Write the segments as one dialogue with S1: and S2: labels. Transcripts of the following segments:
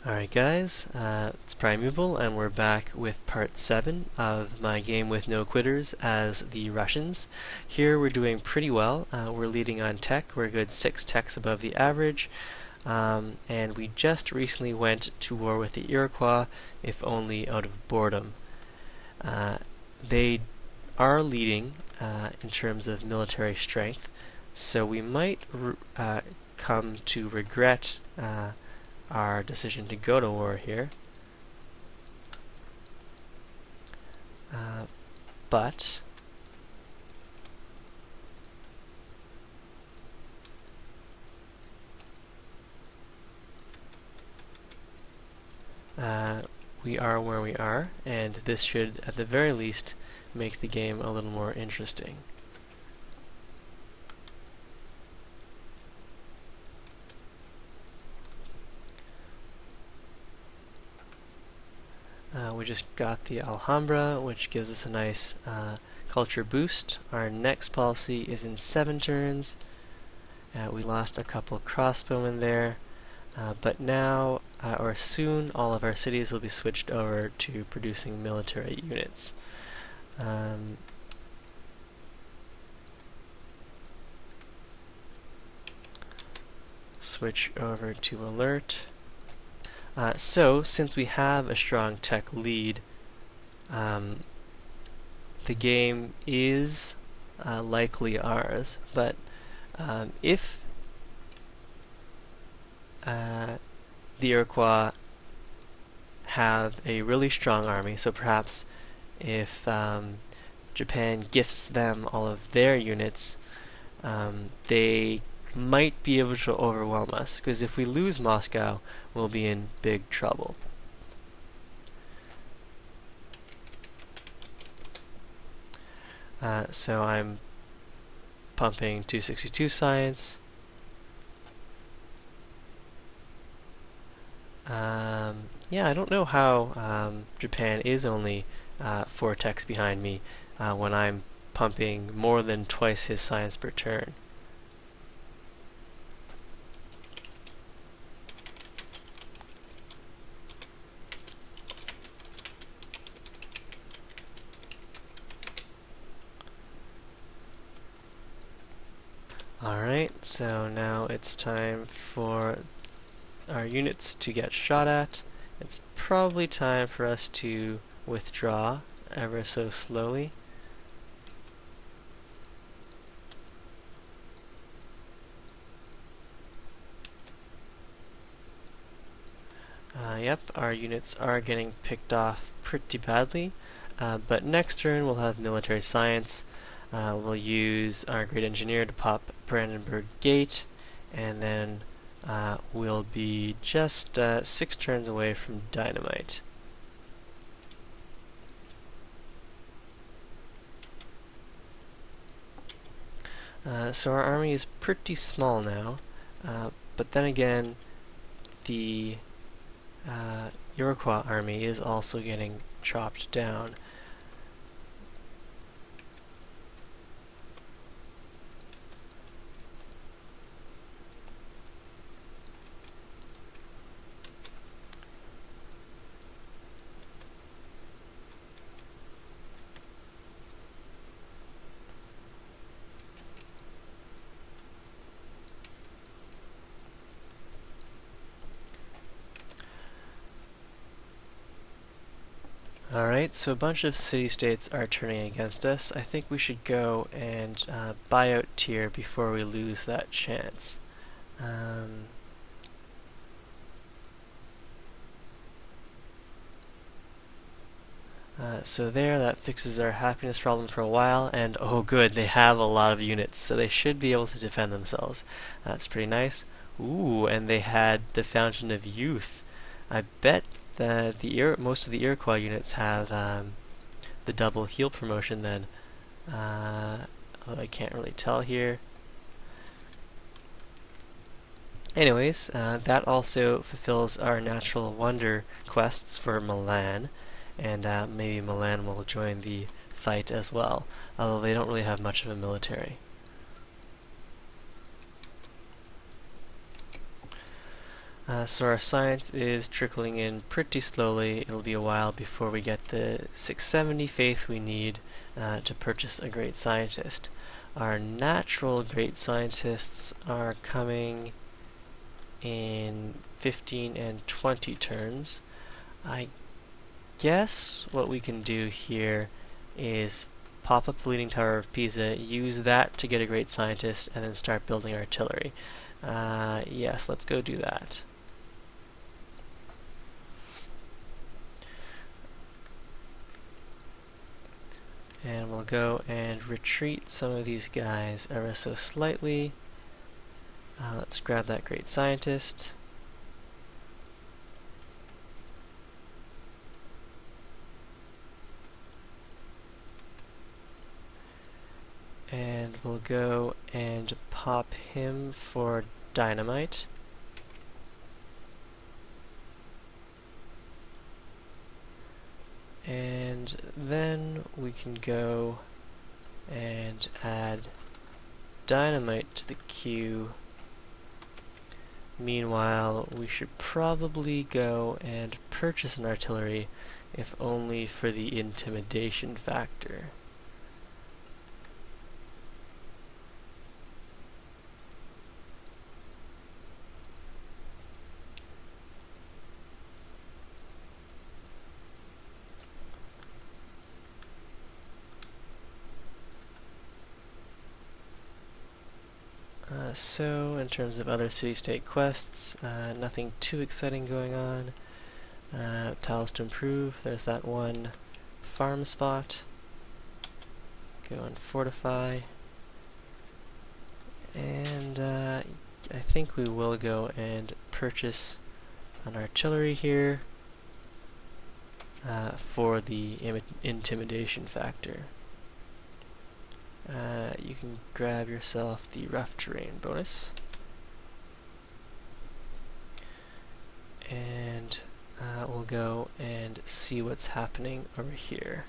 S1: Alright guys, it's PrimEval and we're back with part 7 of my game with no quitters as the Russians. Here we're doing pretty well. We're leading on tech. We're a good 6 techs above the average. And we just recently went to war with the Iroquois, if only out of boredom. They are leading in terms of military strength, so we might come to regret our decision to go to war here. But we are where we are, and this should at the very least make the game a little more interesting. We just got the Alhambra, which gives us a nice culture boost. Our next policy is in 7 turns. We lost a couple crossbowmen there, but now, or soon, all of our cities will be switched over to producing military units. Switch over to alert. So, since we have a strong tech lead, the game is likely ours, but if the Iroquois have a really strong army, so perhaps if Japan gifts them all of their units, they might be able to overwhelm us, because if we lose Moscow, we'll be in big trouble. So I'm pumping 262 science. Yeah, I don't know how Japan is only 4 techs behind me when I'm pumping more than twice his science per turn. Alright, so now it's time for our units to get shot at. It's probably time for us to withdraw ever so slowly. Yep, our units are getting picked off pretty badly, but next turn we'll have military science. We'll use our great engineer to pop Brandenburg Gate, and then we'll be just 6 turns away from dynamite. So our army is pretty small now, but then again, the Iroquois army is also getting chopped down. Alright, so a bunch of city-states are turning against us. I think we should go and buy out tier before we lose that chance. So there, that fixes our happiness problem for a while, and oh good, they have a lot of units, so they should be able to defend themselves. That's pretty nice. Ooh, and they had the Fountain of Youth. I bet most of the Iroquois units have the double heal promotion then. Although I can't really tell here. Anyways, that also fulfills our natural wonder quests for Milan, and maybe Milan will join the fight as well, although they don't really have much of a military. So our science is trickling in pretty slowly. It'll be a while before we get the 670 faith we need to purchase a great scientist. Our natural great scientists are coming in 15 and 20 turns. I guess what we can do here is pop up the Leaning Tower of Pisa, use that to get a great scientist, and then start building artillery. Yes, let's go do that. And we'll go and retreat some of these guys ever so slightly. Let's grab that great scientist. And we'll go and pop him for dynamite. And then we can go and add dynamite to the queue. Meanwhile, we should probably go and purchase an artillery, if only for the intimidation factor. So, in terms of other city-state quests, nothing too exciting going on. Tiles to improve, there's that one farm spot. Go and fortify. And I think we will go and purchase an artillery here for the intimidation factor. You can grab yourself the rough terrain bonus, and we'll go and see what's happening over here.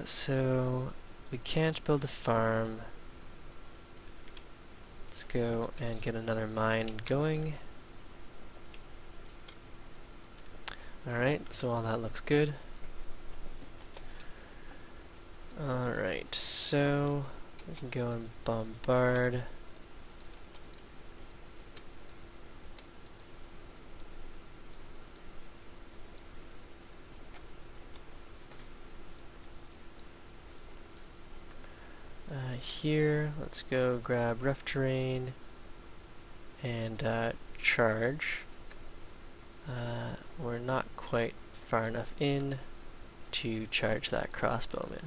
S1: So we can't build a farm. Let's go and get another mine going. Alright, so all that looks good. Alright, so we can go and bombard. Here, let's go grab rough terrain and charge. We're not quite far enough in to charge that crossbowman.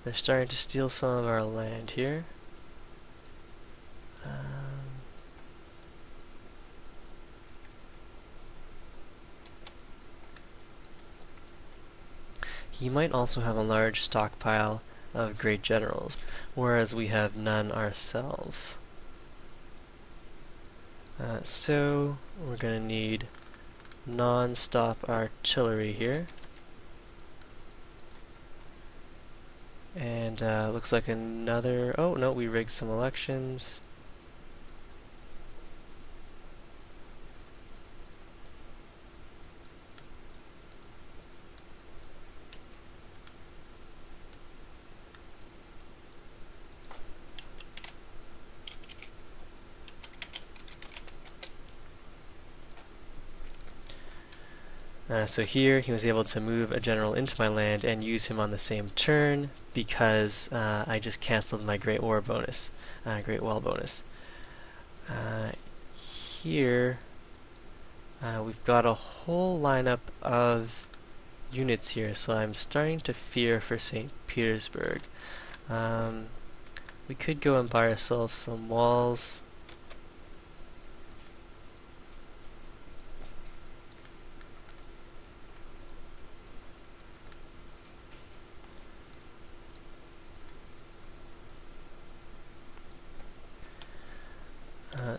S1: They're starting to steal some of our land here. He might also have a large stockpile of great generals, whereas we have none ourselves. So we're going to need non-stop artillery here. And looks like another... Oh, no, we rigged some elections. So here he was able to move a general into my land and use him on the same turn because I just cancelled my Great War bonus, Great Wall bonus. Here we've got a whole lineup of units here, so I'm starting to fear for St. Petersburg. We could go and buy ourselves some walls.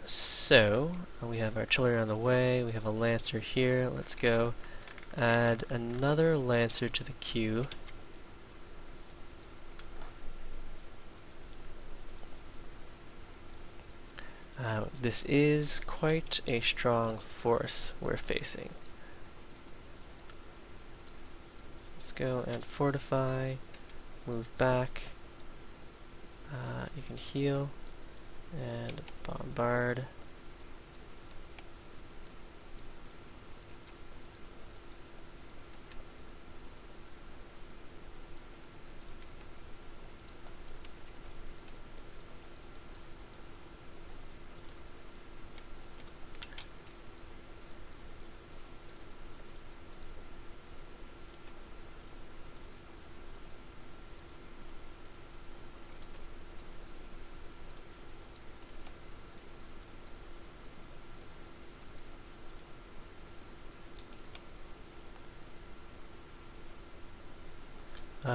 S1: So we have artillery on the way, we have a lancer here. Let's go add another lancer to the queue. This is quite a strong force we're facing. Let's go and fortify, move back. You can heal and bombard.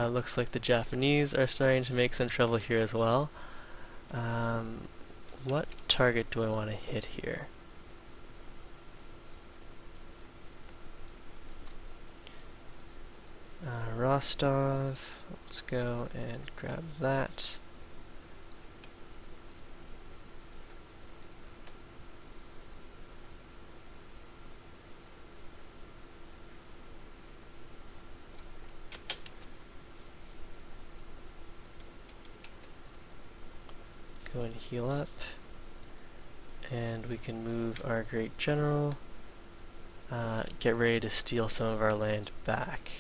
S1: Looks like the Japanese are starting to make some trouble here as well. What target do I want to hit here? Rostov. Let's go and grab that. Go and heal up, and we can move our great general, get ready to steal some of our land back.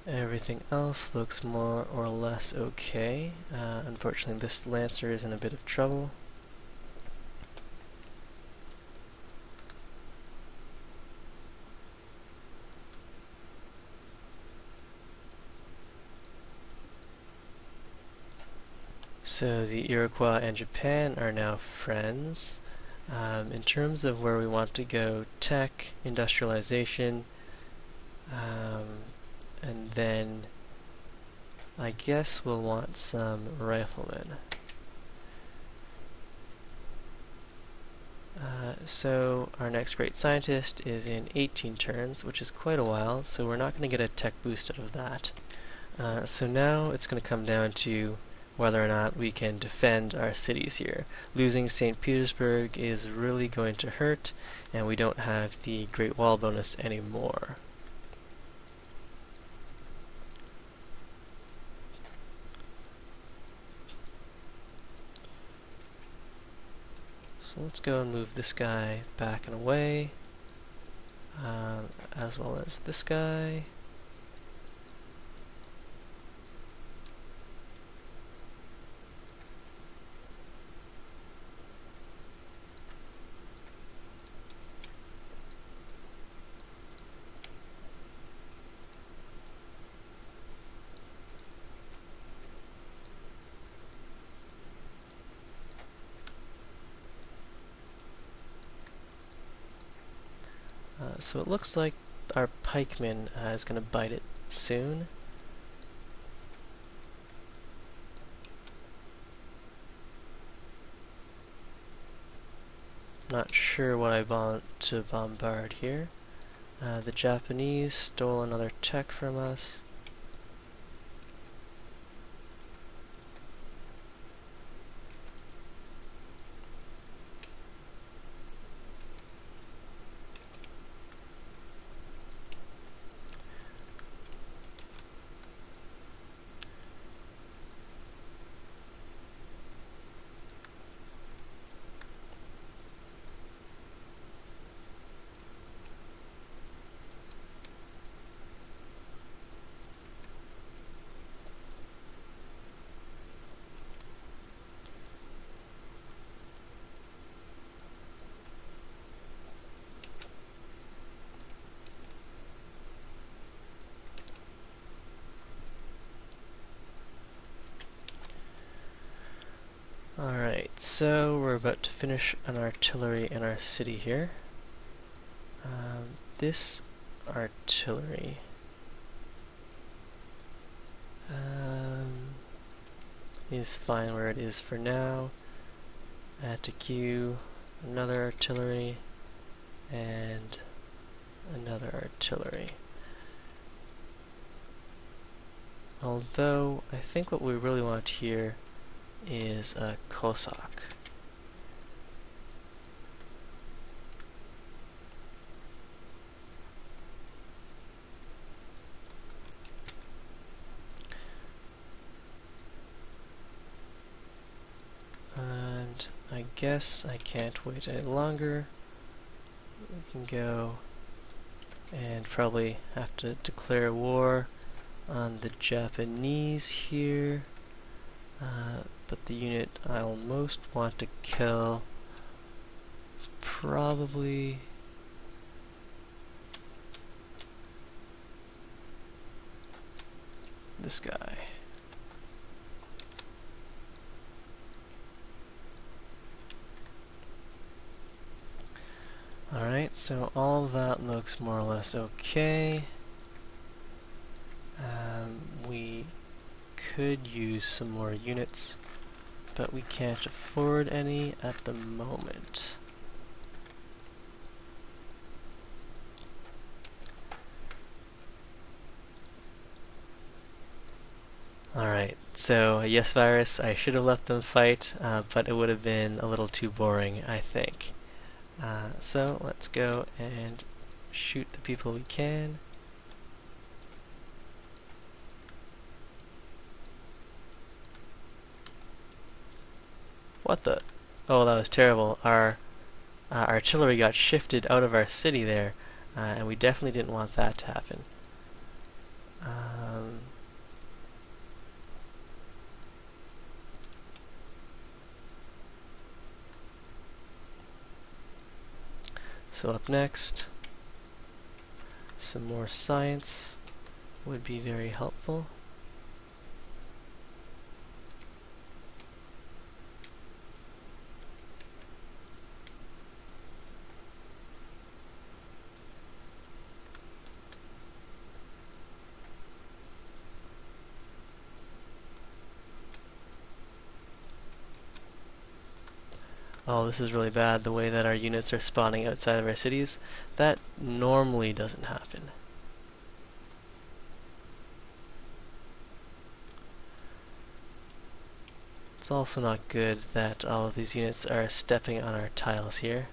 S1: Everything else looks more or less okay. Unfortunately, this Lancer is in a bit of trouble. So the Iroquois and Japan are now friends. In terms of where we want to go, tech, industrialization, and then I guess we'll want some riflemen. So our next great scientist is in 18 turns, which is quite a while, so we're not going to get a tech boost out of that. So now it's going to come down to whether or not we can defend our cities here. Losing St. Petersburg is really going to hurt, and we don't have the Great Wall bonus anymore. So let's go and move this guy back and away, as well as this guy. So it looks like our pikeman is going to bite it soon. Not sure what I want to bombard here. The Japanese stole another tech from us. Alright, so we're about to finish an artillery in our city here. This artillery is fine where it is for now. Add to queue another artillery and another artillery. Although, I think what we really want here is a Cossack. And I guess I can't wait any longer. We can go and probably have to declare war on the Japanese here. But the unit I'll most want to kill is probably this guy. Alright, so all of that looks more or less okay. We could use some more units, but we can't afford any at the moment. Alright, so yes, virus, I should have let them fight, but it would have been a little too boring, I think. So let's go and shoot the people we can. What the? Oh, that was terrible. Our artillery got shifted out of our city there, and we definitely didn't want that to happen. So up next, some more science would be very helpful. Oh, this is really bad, the way that our units are spawning outside of our cities. That normally doesn't happen. It's also not good that all of these units are stepping on our tiles here.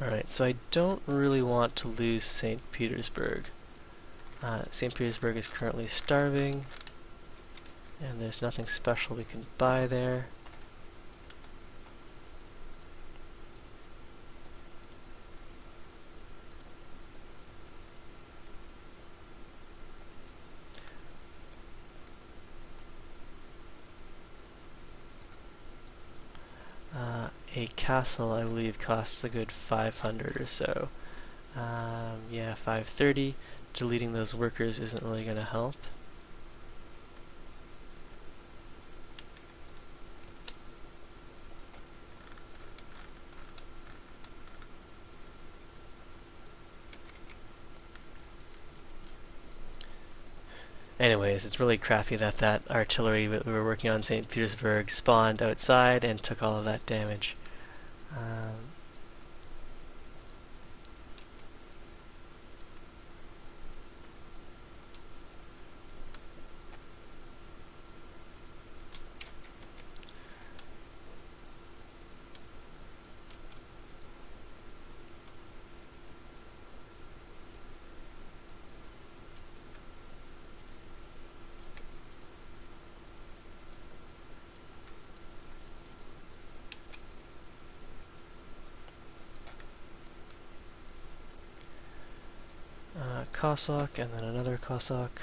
S1: Alright, so I don't really want to lose St. Petersburg. St. Petersburg is currently starving, and there's nothing special we can buy there. A castle, I believe, costs a good 500 or so. Yeah, 530. Deleting those workers isn't really going to help. Anyways, it's really crappy that that artillery that we were working on St. Petersburg spawned outside and took all of that damage. Cossack, and then another Cossack,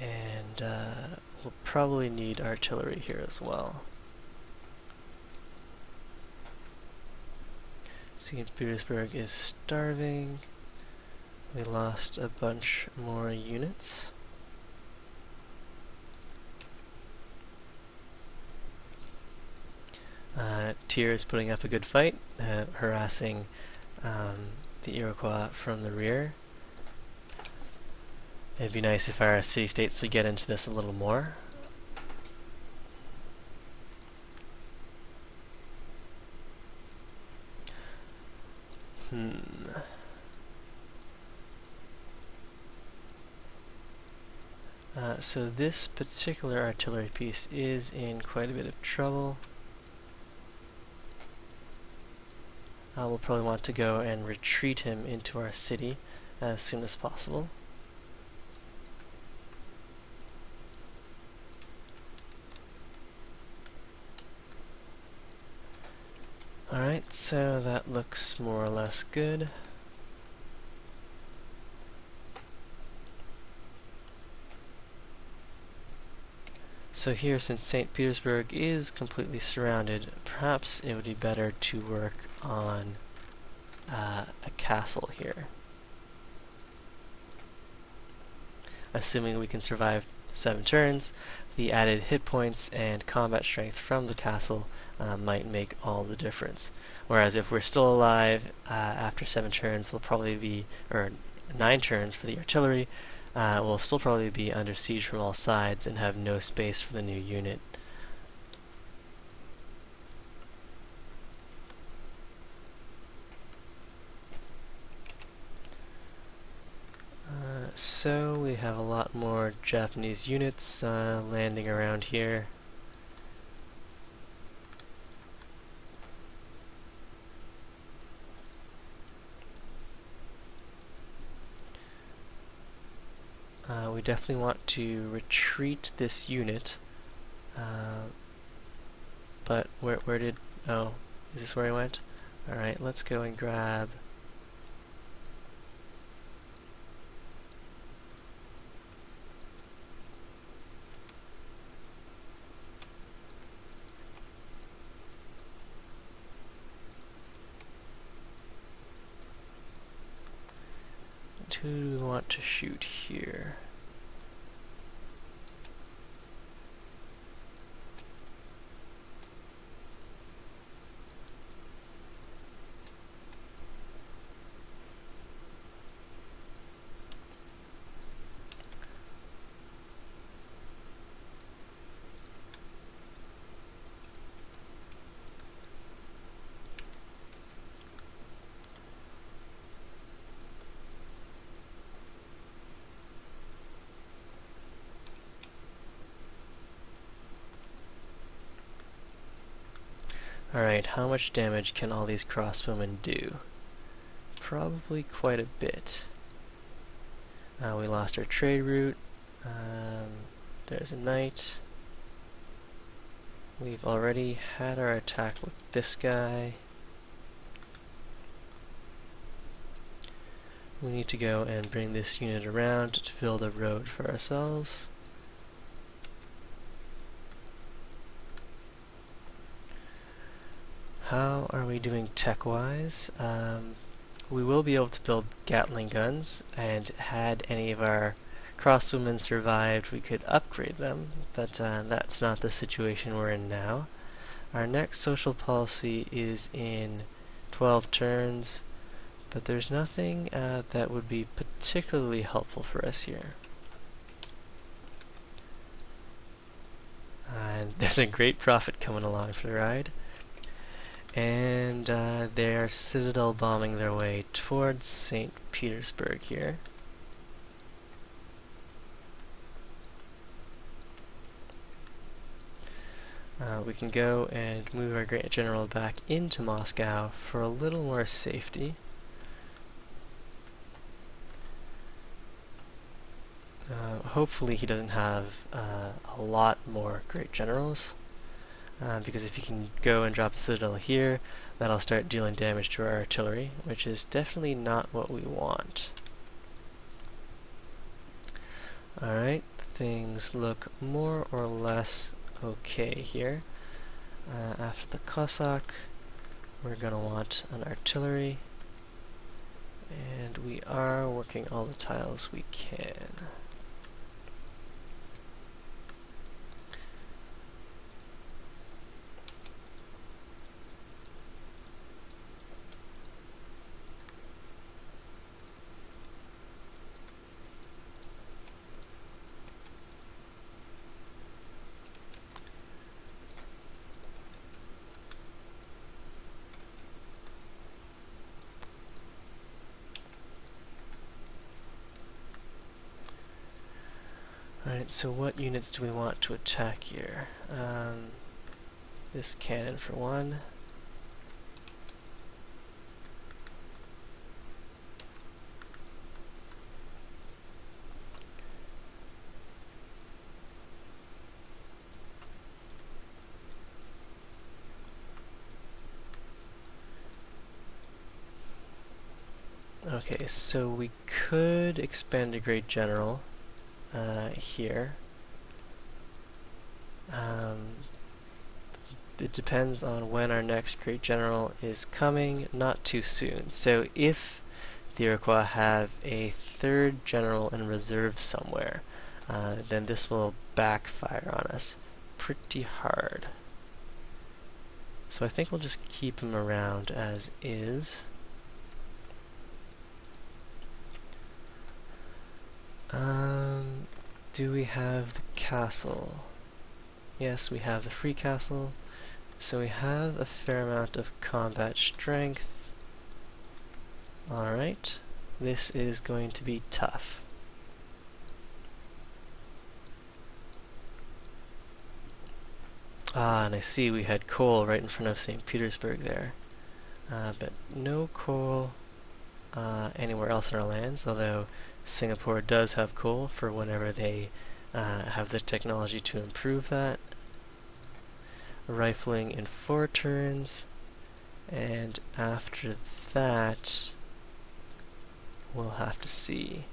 S1: and we'll probably need artillery here as well. St. Petersburg is starving. We lost a bunch more units. Tyr is putting up a good fight, harassing the Iroquois from the rear. It'd be nice if our city-states would get into this a little more. So this particular artillery piece is in quite a bit of trouble. We'll probably want to go and retreat him into our city as soon as possible. Alright, so that looks more or less good. So here, since St. Petersburg is completely surrounded, perhaps it would be better to work on a castle here. Assuming we can survive 7 turns, the added hit points and combat strength from the castle might make all the difference. Whereas if we're still alive after 7 turns, we'll probably be, or 9 turns for the artillery, we'll still probably be under siege from all sides and have no space for the new unit. So we have a lot more Japanese units landing around here. We definitely want to retreat this unit, but where did, oh, is this where I went? Alright, let's go and grab who do we want to shoot here? Alright, how much damage can all these crossbowmen do? Probably quite a bit. We lost our trade route. There's a knight. We've already had our attack with this guy. We need to go and bring this unit around to build a road for ourselves. How are we doing tech-wise? We will be able to build Gatling guns, and had any of our crossbowmen survived, we could upgrade them, but that's not the situation we're in now. Our next social policy is in 12 turns, but there's nothing that would be particularly helpful for us here. There's a great prophet coming along for the ride. And they're citadel bombing their way towards St. Petersburg here. We can go and move our great general back into Moscow for a little more safety. Hopefully he doesn't have a lot more great generals. Because if you can go and drop a citadel here, that'll start dealing damage to our artillery, which is definitely not what we want. Alright, things look more or less okay here. After the Cossack, we're going to want an artillery, and we are working all the tiles we can. So what units do we want to attack here? This cannon for one. Okay, so we could expend a Great General here. It depends on when our next Great General is coming, not too soon. So if the Iroquois have a third general in reserve somewhere, then this will backfire on us pretty hard. So I think we'll just keep him around as is. Do we have the castle? Yes, we have the free castle. So we have a fair amount of combat strength. Alright, this is going to be tough. Ah, and I see we had coal right in front of St. Petersburg there. But no coal anywhere else in our lands, although Singapore does have coal for whenever they have the technology to improve that. Rifling in 4 turns, and after that we'll have to see.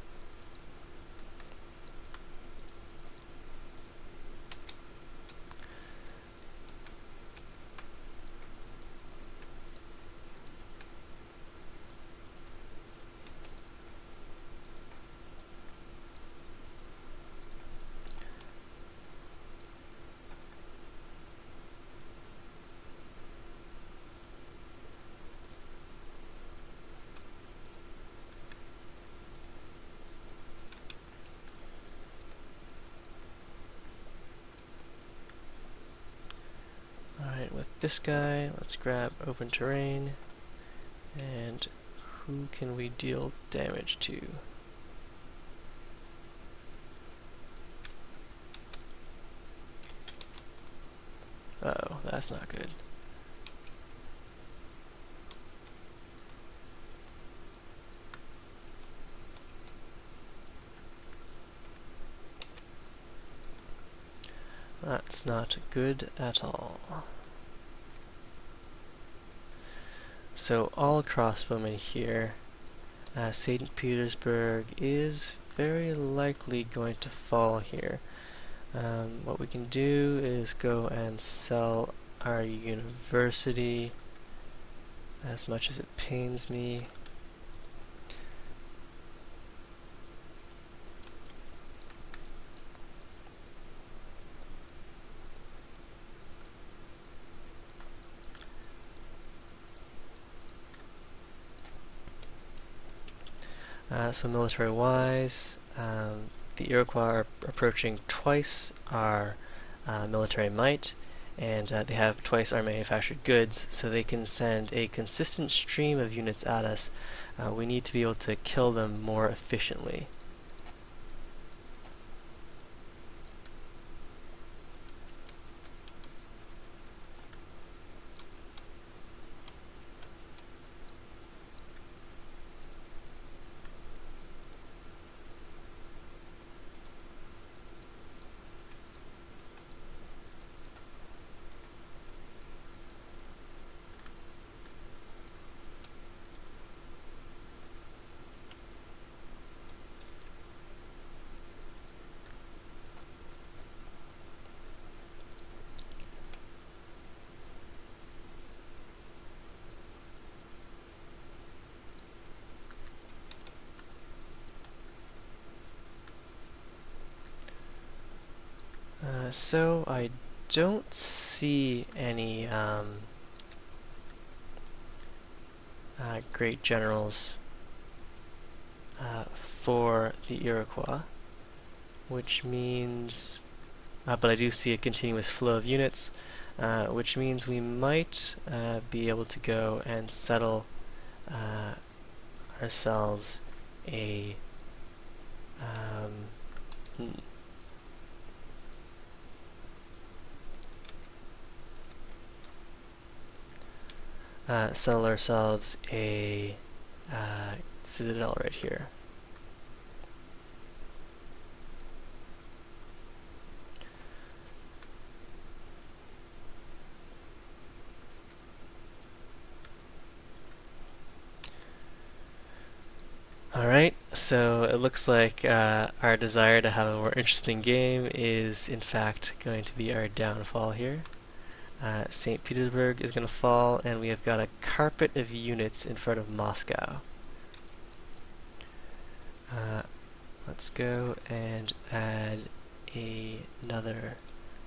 S1: With this guy, let's grab open terrain, and who can we deal damage to? Uh-oh, that's not good. That's not good at all. So all crossbowmen here. St. Petersburg is very likely going to fall here. What we can do is go and sell our university, as much as it pains me. So military-wise, the Iroquois are approaching twice our military might, and they have twice our manufactured goods, so they can send a consistent stream of units at us. We need to be able to kill them more efficiently. So I don't see any great generals for the Iroquois, which means, but I do see a continuous flow of units, which means we might be able to go and settle ourselves a settle ourselves a citadel right here. Alright, so it looks like our desire to have a more interesting game is in fact going to be our downfall here. St. Petersburg is going to fall, and we have got a carpet of units in front of Moscow. Let's go and add another,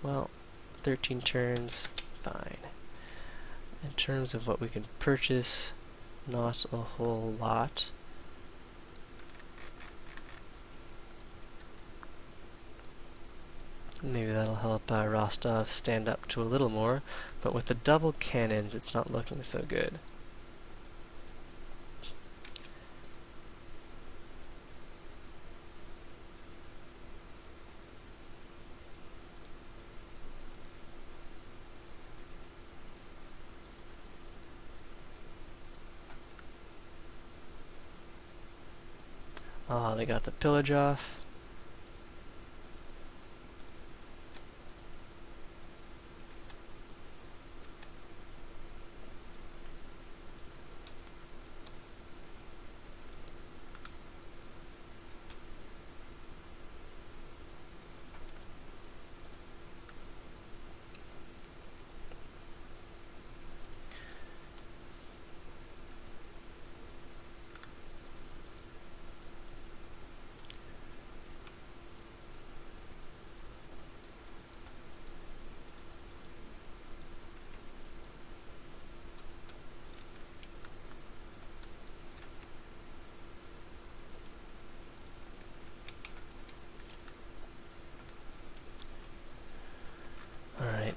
S1: well, 13 turns, fine. In terms of what we can purchase, not a whole lot. Maybe that'll help Rostov stand up to a little more, but with the double cannons, it's not looking so good. Oh, they got the pillage off.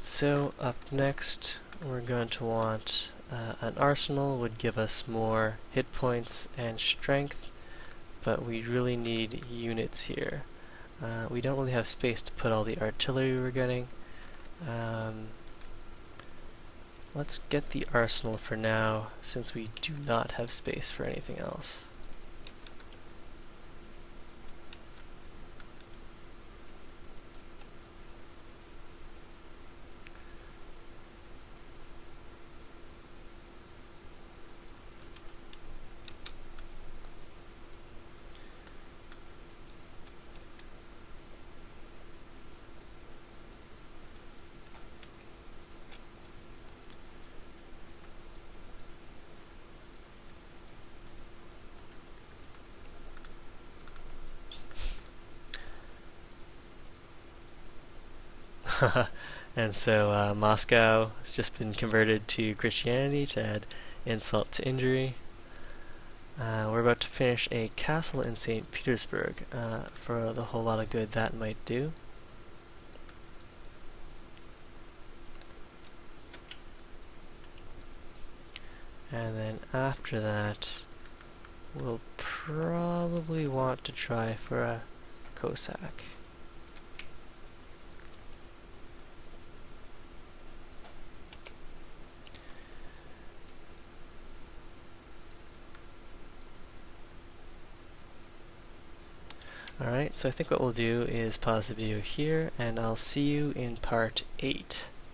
S1: So up next we're going to want an arsenal. Would give us more hit points and strength, but we really need units here. We don't really have space to put all the artillery we're getting. Let's get the arsenal for now, since we do not have space for anything else. And so Moscow has just been converted to Christianity to add insult to injury. We're about to finish a castle in St. Petersburg for the whole lot of good that might do. And then after that, we'll probably want to try for a Cossack. Alright, so I think what we'll do is pause the video here, and I'll see you in part 8.